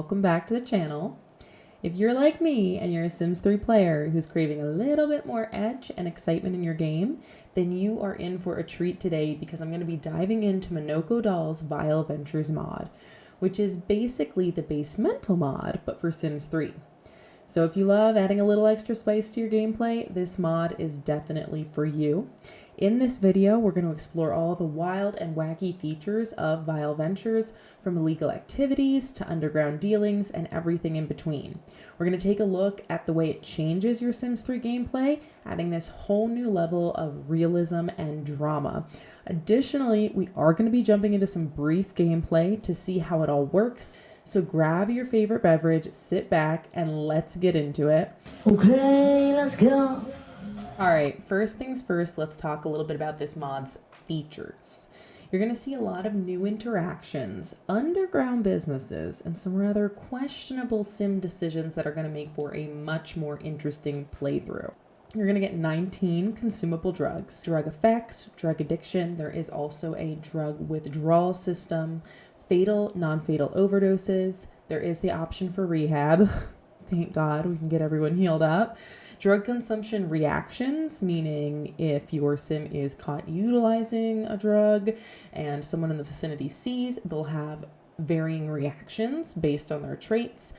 welcome back to the channel. If you're like me and you're a Sims 3 player who's craving a little bit more edge and excitement in your game, then you are in for a treat today because I'm going to be diving into Monoko Doll's Vile Ventures mod, which is basically the Basemental mod, but for Sims 3. So if you love adding a little extra spice to your gameplay, this mod is definitely for you. In this video, we're going to explore all the wild and wacky features of Vile Ventures, from illegal activities to underground dealings and everything in between. We're going to take a look at the way it changes your Sims 3 gameplay, adding this whole new level of realism and drama. Additionally, we are going to be jumping into some brief gameplay to see how it all works. So grab your favorite beverage, sit back, and let's get into it. Okay, let's go. All right, first things first, let's talk a little bit about this mod's features. You're going to see a lot of new interactions, underground businesses, and some rather questionable sim decisions that are going to make for a much more interesting playthrough. You're going to get 19 consumable drugs, drug effects, drug addiction. There is also a drug withdrawal system, fatal, non-fatal overdoses. There is the option for rehab. Thank God we can get everyone healed up. Drug consumption reactions, meaning if your sim is caught utilizing a drug and someone in the vicinity sees, they'll have varying reactions based on their traits.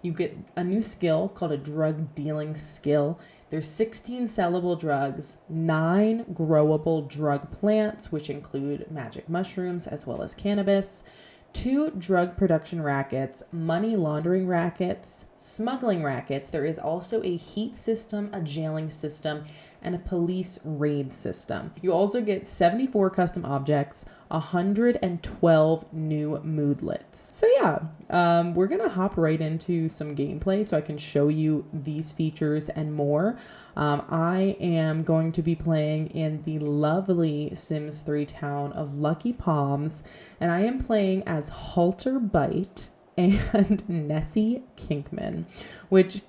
You get a new skill called a drug dealing skill. There's 16 sellable drugs, 9 growable drug plants, which include magic mushrooms as well as cannabis, 2 drug production rackets, money laundering rackets, smuggling rackets. There is also a heat system, a jailing system, and a police raid system. You also get 74 custom objects, 112 new moodlets. So yeah, we're gonna hop right into some gameplay so I can show you these features and more. I am going to be playing in the lovely Sims 3 town of Lucky Palms, and I am playing as Halter Bite and Nessie Kinkman, which,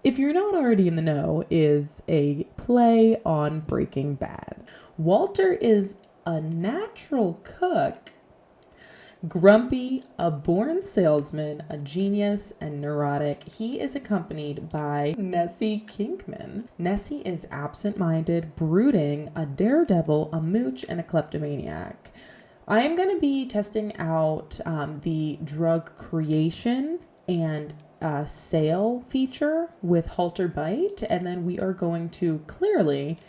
if you're not already in the know, is a play on Breaking Bad. Walter is a natural cook, grumpy, a born salesman, a genius, and neurotic. He is accompanied by Nessie Kinkman. Nessie is absent-minded, brooding, a daredevil, a mooch, and a kleptomaniac. I am going to be testing out the drug creation and sale feature with Halter Bite, and then we are going to clearly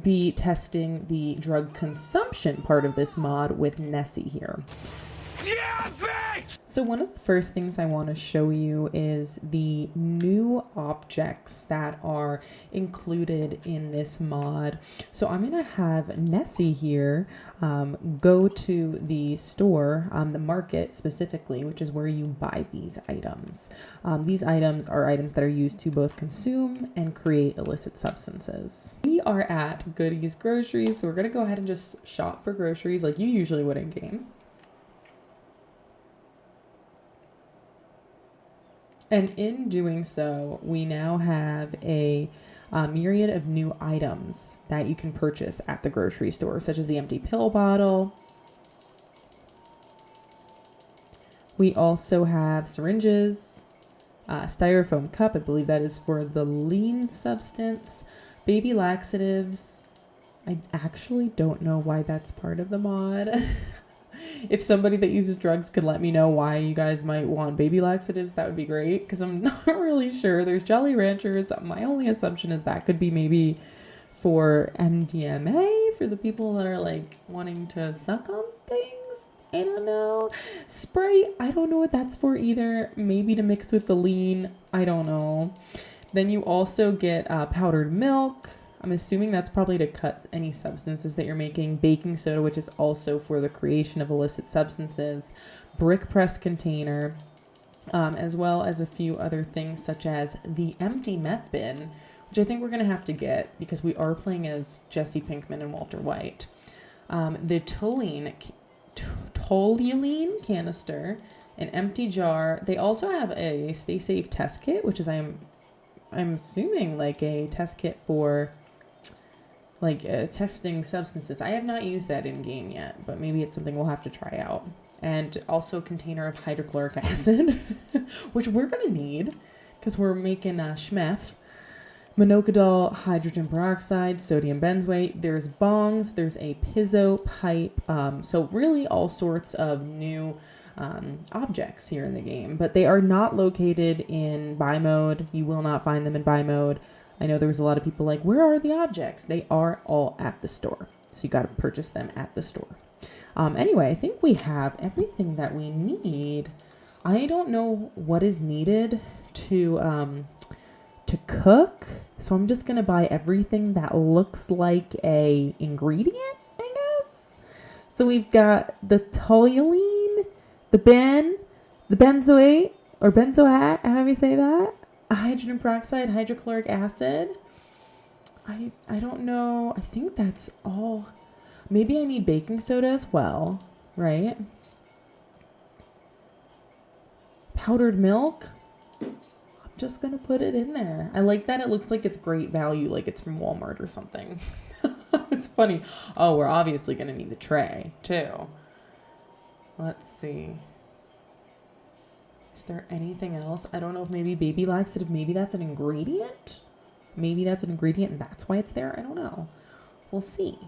be testing the drug consumption part of this mod with Nessie here. Yeah, bitch! So one of the first things I want to show you is the new objects that are included in this mod. So I'm going to have Nessie here go to the store, the market specifically, which is where you buy these items. These items are items that are used to both consume and create illicit substances. We are at Goodies Groceries, so we're going to go ahead and just shop for groceries like you usually would in game. And in doing so, we now have a myriad of new items that you can purchase at the grocery store, such as the empty pill bottle. We also have syringes, styrofoam cup, I believe that is for the lean substance, baby laxatives. I actually don't know why that's part of the mod. If somebody that uses drugs could let me know why you guys might want baby laxatives, that would be great, because I'm not really sure. There's Jolly Ranchers. My only assumption is that could be maybe for MDMA, for the people that are like wanting to suck on things. I don't know. Sprite, I don't know what that's for either. Maybe to mix with the lean. I don't know. Then you also get powdered milk. I'm assuming that's probably to cut any substances that you're making. Baking soda, which is also for the creation of illicit substances. Brick press container, as well as a few other things such as the empty meth bin, which I think we're going to have to get because we are playing as Jesse Pinkman and Walter White. The toluene canister, an empty jar. They also have a Stay Safe test kit, which is I'm assuming like a test kit for testing substances. I have not used that in game yet, but maybe it's something we'll have to try out. and also a container of hydrochloric acid, which we're going to need because we're making a schmef. Monocadol, hydrogen peroxide, sodium benzoate. There's bongs. There's a piezo pipe. So really all sorts of new objects here in the game. But they are not located in buy mode. You will not find them in buy mode. I know there was a lot of people like, where are the objects? They are all at the store. So you got to purchase them at the store. Anyway, I think we have everything that we need. I don't know what is needed to cook, so I'm just gonna buy everything that looks like a ingredient, I guess. So we've got the toluene, the benzoate or benzoate, however you say that, hydrogen peroxide, hydrochloric acid. I don't know. I think that's all. Maybe I need baking soda as well, right? Powdered milk. Just gonna put it in there. I like that it looks like it's great value, like it's from Walmart or something. It's funny. Oh, we're obviously gonna need the tray too. Let's see. Is there anything else? I don't know if maybe baby laxative, maybe that's an ingredient. Maybe that's an ingredient and that's why it's there. I don't know. We'll see.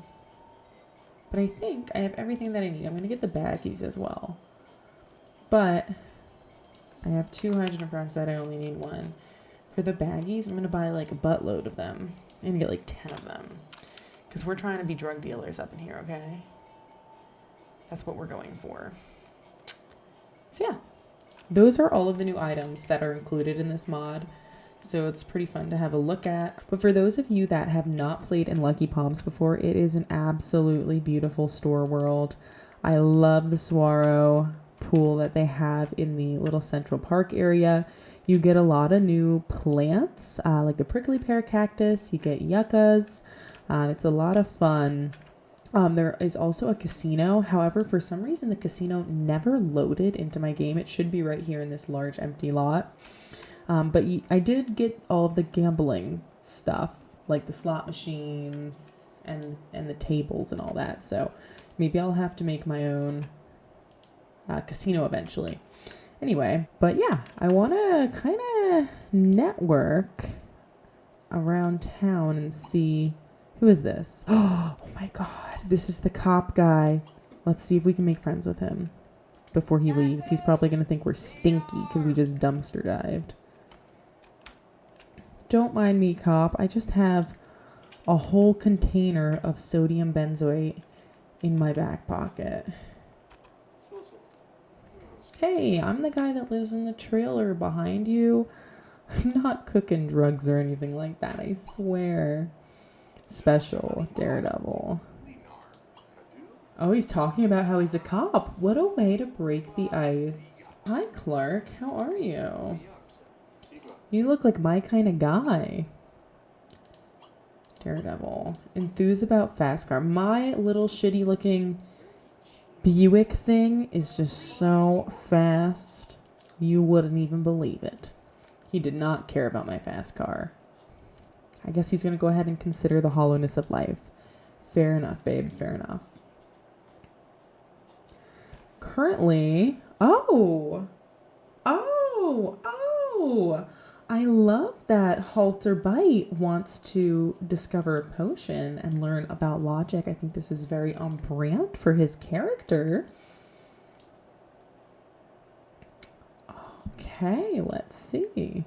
But I think I have everything that I need. I'm gonna get the baggies as well. But I have 2 hydrogen peroxide. I only need 1. For the baggies, I'm going to buy like a buttload of them. I'm going to get like 10 of them. Because we're trying to be drug dealers up in here, okay? That's what we're going for. So yeah, those are all of the new items that are included in this mod. So it's pretty fun to have a look at. But for those of you that have not played in Lucky Palms before, it is an absolutely beautiful store world. I love the Saguaro pool that they have in the little Central Park area. You get a lot of new plants, like the prickly pear cactus. You get yuccas. It's a lot of fun. There is also a casino. However, for some reason, the casino never loaded into my game. It should be right here in this large empty lot. But I did get all of the gambling stuff, like the slot machines and the tables and all that. So maybe I'll have to make my own casino eventually. Anyway, but yeah, I want to kind of network around town and see, who is this? Oh my god, this is the cop guy. Let's see if we can make friends with him before he leaves. He's probably going to think we're stinky because we just dumpster dived. Don't mind me, cop. I just have a whole container of sodium benzoate in my back pocket. Hey, I'm the guy that lives in the trailer behind you. I'm not cooking drugs or anything like that, I swear. Special Daredevil. Oh, he's talking about how he's a cop. What a way to break the ice. Hi, Clark. How are you? You look like my kind of guy. Daredevil. Enthuse about fast car. My little shitty looking Buick thing is just so fast. You wouldn't even believe it. He did not care about my fast car. I guess he's going to go ahead and consider the hollowness of life. Fair enough, babe. Fair enough. Currently... Oh! I love that Halter Bite wants to discover a potion and learn about logic. I think this is very on brand for his character. Okay, let's see.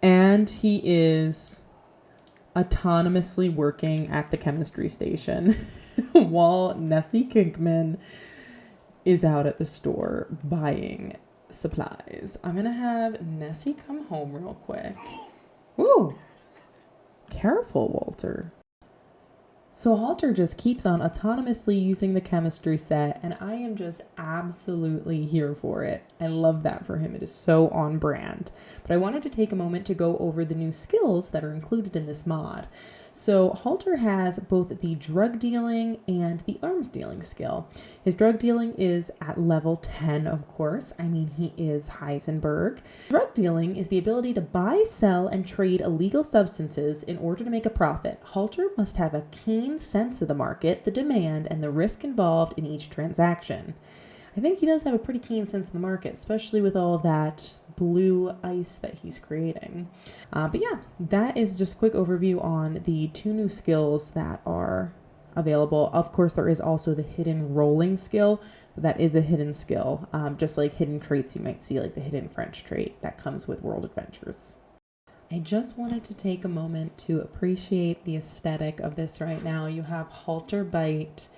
And he is autonomously working at the chemistry station while Nessie Kinkman is out at the store buying supplies. I'm gonna have Nessie come home real quick. Ooh, careful, Walter. So Halter just keeps on autonomously using the chemistry set, and I am just absolutely here for it. I love that for him. It is so on brand. But I wanted to take a moment to go over the new skills that are included in this mod. So Halter has both the drug dealing and the arms dealing skill. His drug dealing is at level 10, of course. I mean, he is Heisenberg. Drug dealing is the ability to buy, sell, and trade illegal substances in order to make a profit. Halter must have a keen sense of the market, the demand, and the risk involved in each transaction. I think he does have a pretty keen sense of the market, especially with all of that blue ice that he's creating. But yeah, that is just a quick overview on the 2 new skills that are available. Of course, there is also the hidden rolling skill, but that is a hidden skill, just like hidden traits you might see, like the hidden French trait that comes with World Adventures. I just wanted to take a moment to appreciate the aesthetic of this right now. You have Halter Bite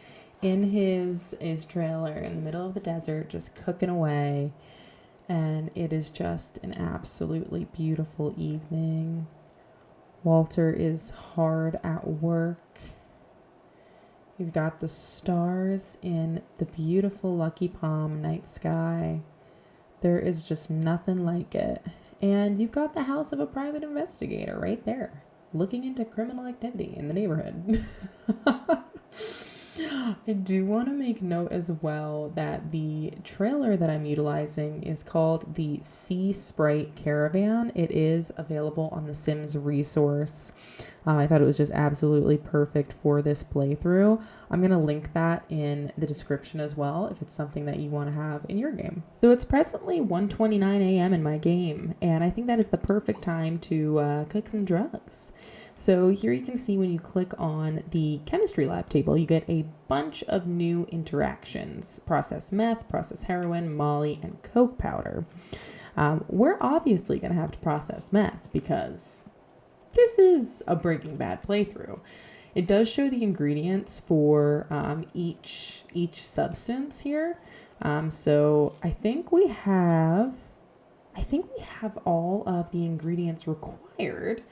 in his trailer in the middle of the desert, just cooking away. And it is just an absolutely beautiful evening. Walter is hard at work. You've got the stars in the beautiful Lucky Palm night sky. There is just nothing like it. And you've got the house of a private investigator right there, looking into criminal activity in the neighborhood. I do want to make note as well that the trailer that I'm utilizing is called the Sea Sprite Caravan. It is available on the Sims resource. I thought it was just absolutely perfect for this playthrough. I'm going to link that in the description as well if it's something that you want to have in your game. So it's presently 1:29 a.m. in my game, and I think that is the perfect time to cook some drugs. So here you can see when you click on the chemistry lab table, you get a bunch of new interactions: process meth, process heroin, molly, and coke powder. We're obviously going to have to process meth because this is a Breaking Bad playthrough. It does show the ingredients for each substance here. So I think we have all of the ingredients required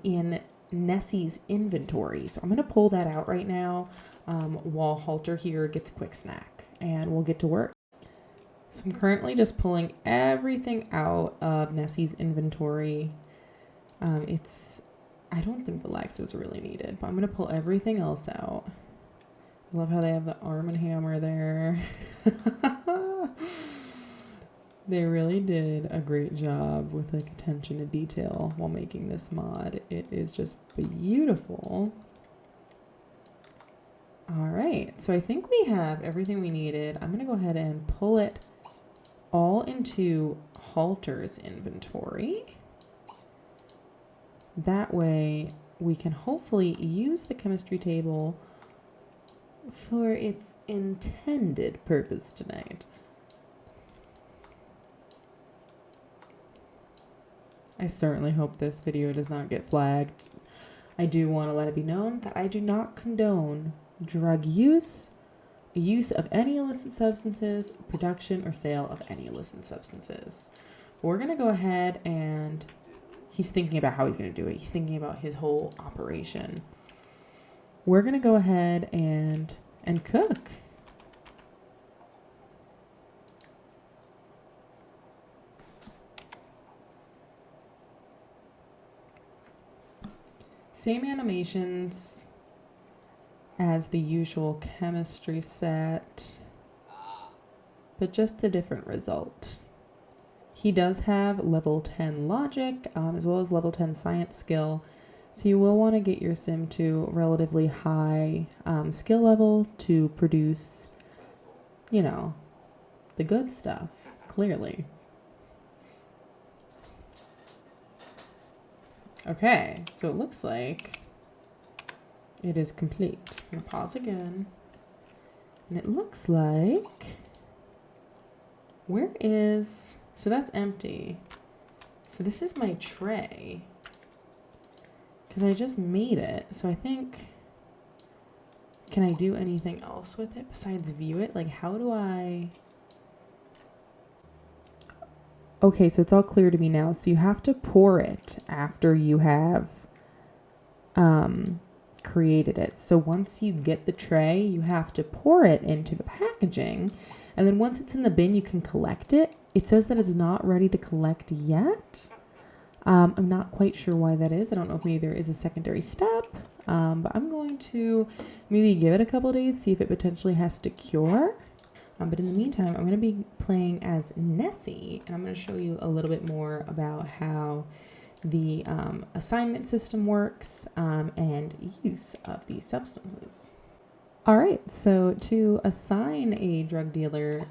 in Nessie's inventory. So I'm going to pull that out right now while Halter here gets a quick snack, and we'll get to work. So I'm currently just pulling everything out of Nessie's inventory. I don't think the laxatives are really needed, but I'm going to pull everything else out. I love how they have the Arm& Hammer there. They really did a great job with like attention to detail while making this mod. It is just beautiful. All right, so I think we have everything we needed. I'm gonna go ahead and pull it all into Halter's inventory. That way we can hopefully use the chemistry table for its intended purpose tonight. I certainly hope this video does not get flagged. I do want to let it be known that I do not condone drug use of any illicit substances, production or sale of any illicit substances. But we're going to go ahead and he's thinking about how he's going to do it. He's thinking about his whole operation. We're going to go ahead and cook. Same animations as the usual chemistry set, but just a different result. He does have level 10 logic, as well as level 10 science skill, so you will want to get your sim to relatively high skill level to produce, the good stuff, clearly. Okay, so it looks like it is complete. I'm gonna pause again. And it looks like, so that's empty. So this is my tray, because I just made it. So I think, can I do anything else with it besides view it? Like, how do I? Okay, so it's all clear to me now. So you have to pour it after you have created it. So once you get the tray, you have to pour it into the packaging. And then once it's in the bin, you can collect it. It says that it's not ready to collect yet. I'm not quite sure why that is. I don't know if maybe there is a secondary step. But I'm going to maybe give it a couple days, see if it potentially has to cure. But in the meantime, I'm going to be playing as Nessie, and I'm going to show you a little bit more about how the assignment system works and use of these substances. All right, so to assign a drug dealer,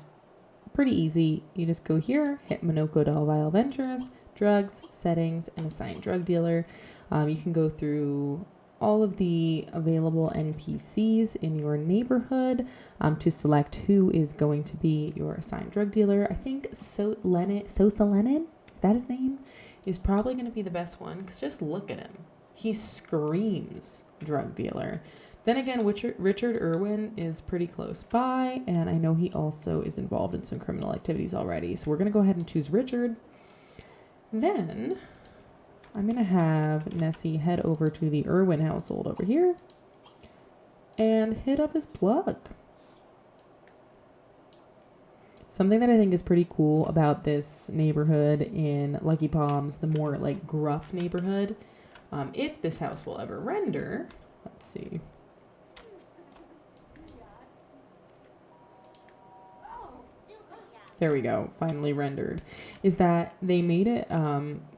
pretty easy. You just go here, hit Monaco Del Valle Ventures, drugs, settings, and assign drug dealer. You can go through all of the available NPCs in your neighborhood to select who is going to be your assigned drug dealer. I think Sosa Lennon, is that his name? Is probably going to be the best one, because just look at him. He screams drug dealer. Then again, Richard Irwin is pretty close by, and I know he also is involved in some criminal activities already. So we're going to go ahead and choose Richard. Then I'm going to have Nessie head over to the Irwin household over here and hit up his plug. Something that I think is pretty cool about this neighborhood in Lucky Palms, the more like gruff neighborhood, if this house will ever render, let's see. There we go, finally rendered, is that they made it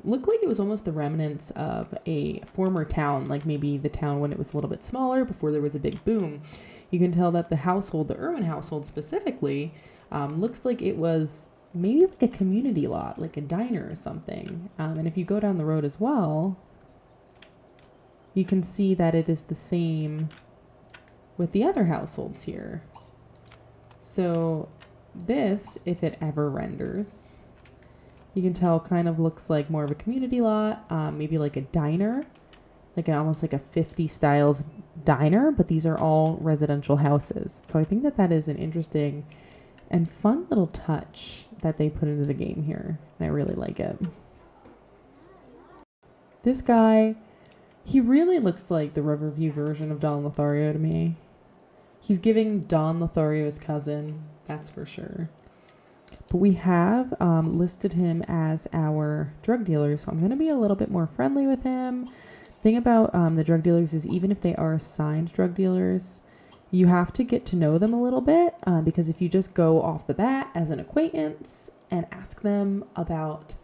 look like it was almost the remnants of a former town, like maybe the town when it was a little bit smaller before there was a big boom. You can tell that the household, the Irwin household specifically, looks like it was maybe like a community lot, like a diner or something. And if you go down the road as well, you can see that it is the same with the other households here. So this, if it ever renders, you can tell kind of looks like more of a community lot, maybe like a diner, like almost like a 50 styles diner, but these are all residential houses. So I think that that is an interesting and fun little touch that they put into the game here, and I really like it. This guy, he really looks like the Riverview version of Don Lothario to me. He's giving Don Lothario's cousin, that's for sure. But we have listed him as our drug dealer, so I'm going to be a little bit more friendly with him. Thing about the drug dealers is even if they are assigned drug dealers, you have to get to know them a little bit because if you just go off the bat as an acquaintance and ask them about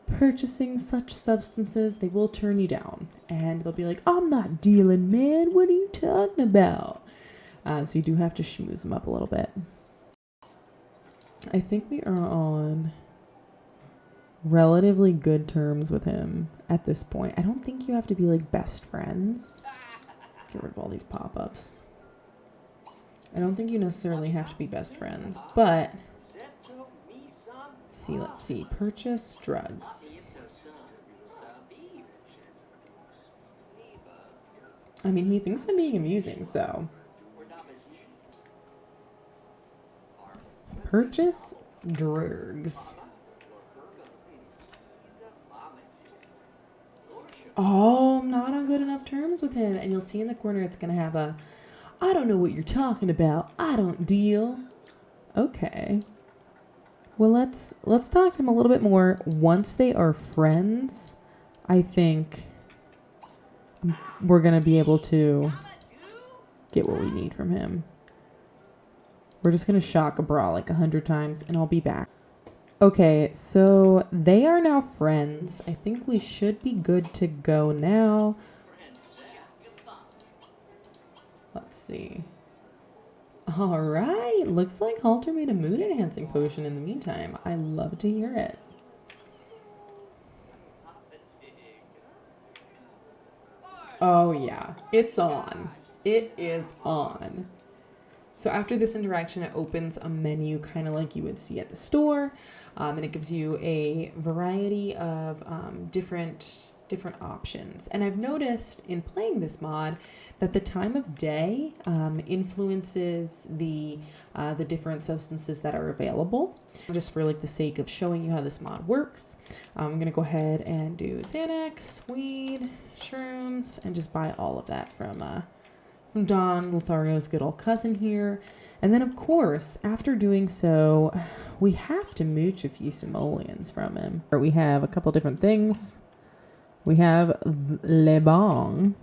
purchasing such substances, they will turn you down. And they'll be like, I'm not dealing, man. What are you talking about? So you do have to schmooze them up a little bit. I think we are on relatively good terms with him at this point. I don't think you have to be like best friends. Get rid of all these pop-ups. I don't think you necessarily have to be best friends, but let's see. Purchase drugs. I mean, he thinks I'm being amusing, so. Purchase drugs. Oh, I'm not on good enough terms with him. And you'll see in the corner it's going to have a, I don't know what you're talking about. I don't deal. Okay. Well, let's talk to him a little bit more. Once they are friends, I think we're going to be able to get what we need from him. We're just going to shock a bra like 100 times, and I'll be back. Okay, so they are now friends. I think we should be good to go now. Let's see. All right, looks like Halter made a mood enhancing potion in the meantime. I love to hear it. Oh yeah, it's on. It is on. So after this interaction, it opens a menu kind of like you would see at the store, and it gives you a variety of different options. And I've noticed in playing this mod that the time of day influences the different substances that are available. Just for like the sake of showing you how this mod works, I'm gonna go ahead and do Xanax, weed, shrooms, and just buy all of that from Don Lothario's good old cousin here. And then of course, after doing so, we have to mooch a few simoleons from him. We have a couple different things. We have Le Bong.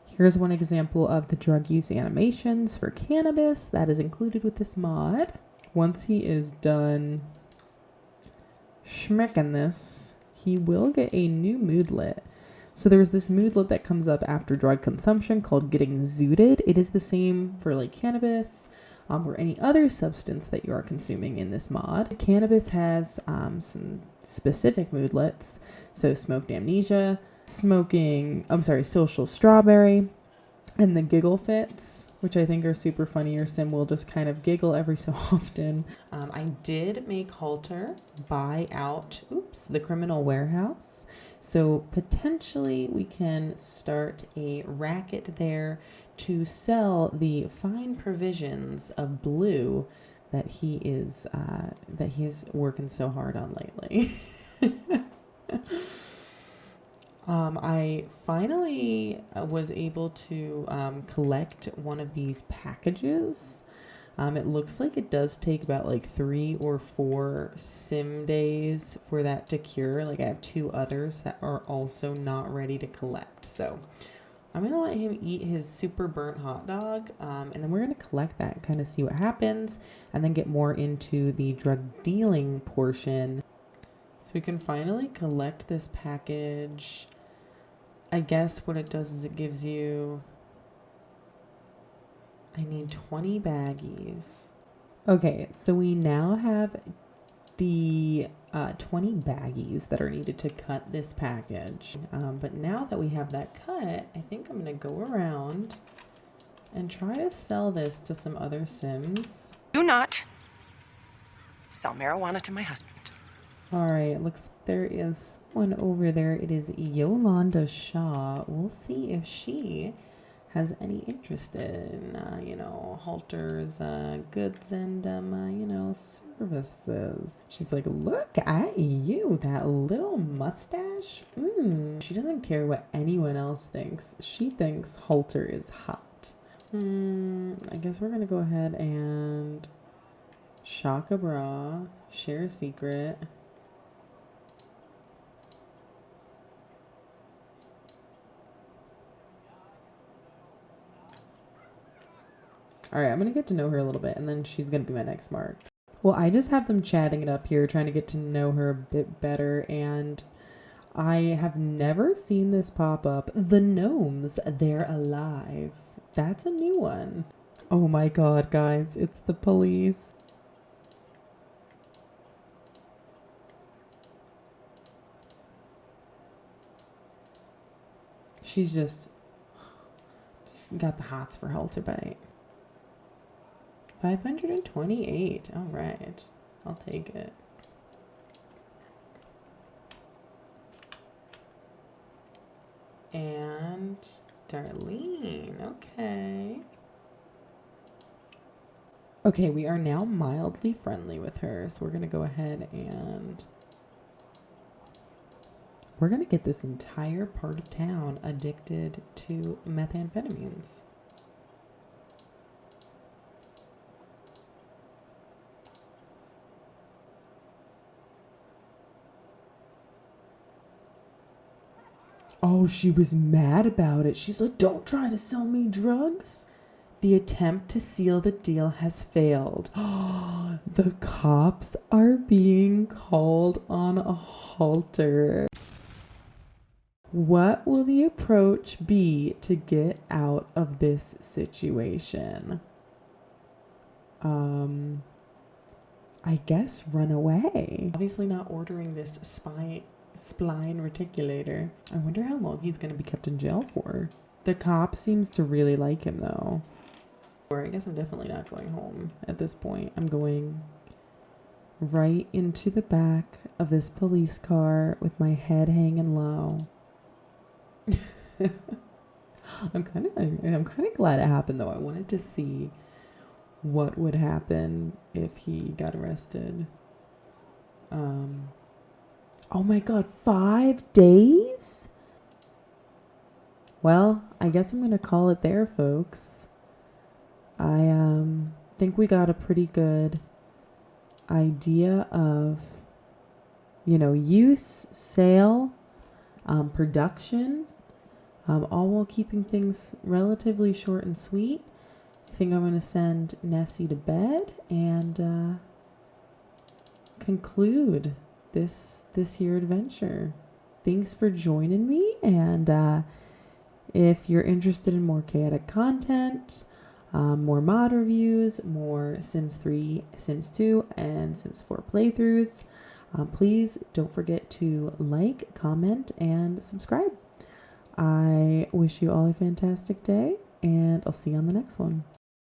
Here's one example of the drug use animations for cannabis that is included with this mod. Once he is done schmecking this, he will get a new moodlet. So there's this moodlet that comes up after drug consumption called Getting Zooted. It is the same for like cannabis, or any other substance that you are consuming in this mod. Cannabis has some specific moodlets, so smoked amnesia, social strawberry, and the giggle fits, which I think are super funny. Your sim will just kind of giggle every so often. I did make Halter buy out, the criminal warehouse. So potentially we can start a racket there to sell the fine provisions of blue that he is working so hard on lately. I finally was able to collect one of these packages. It looks like it does take about like 3 or 4 sim days for that to cure. Like I have 2 others that are also not ready to collect. So I'm going to let him eat his super burnt hot dog. And then we're going to collect that and kind of see what happens and then get more into the drug dealing portion. So we can finally collect this package. I guess what it does is it gives you, I need 20 baggies. Okay, so we now have the 20 baggies that are needed to cut this package. But now that we have that cut, I think I'm going to go around and try to sell this to some other sims. Do not sell marijuana to my husband. All right, looks like there is one over there. It is Yolanda Shaw. We'll see if she has any interest in, Halter's goods and, services. She's like, look at you, that little mustache. She doesn't care what anyone else thinks. She thinks Halter is hot. I guess we're going to go ahead and shock a bra, share a secret. All right, I'm going to get to know her a little bit, and then she's going to be my next mark. Well, I just have them chatting it up here, trying to get to know her a bit better, and I have never seen this pop up. The gnomes, they're alive. That's a new one. Oh my god, guys, it's the police. She's just got the hots for Halter bite. 528. All right. I'll take it. And Darlene. Okay. Okay, we are now mildly friendly with her. So we're going to go ahead and we're going to get this entire part of town addicted to methamphetamines. Oh, she was mad about it. She's like, don't try to sell me drugs. The attempt to seal the deal has failed. The cops are being called on a Halter. What will the approach be to get out of this situation? I guess run away. Obviously not ordering this spline reticulator. I wonder how long he's going to be kept in jail for. The cop seems to really like him though. Or I guess I'm definitely not going home at this point. I'm going right into the back of this police car with my head hanging low. I'm kind of glad it happened though. I wanted to see what would happen if he got arrested. Oh my god, 5 days? Well, I guess I'm gonna call it there, folks. I think we got a pretty good idea of, use, sale, production, all while keeping things relatively short and sweet. I think I'm gonna send Nessie to bed and conclude this here adventure. Thanks for joining me, and if you're interested in more chaotic content, more mod reviews, more Sims 3, Sims 2, and Sims 4 playthroughs. Please don't forget to like, comment, and subscribe. I wish you all a fantastic day, and I'll see you on the next one.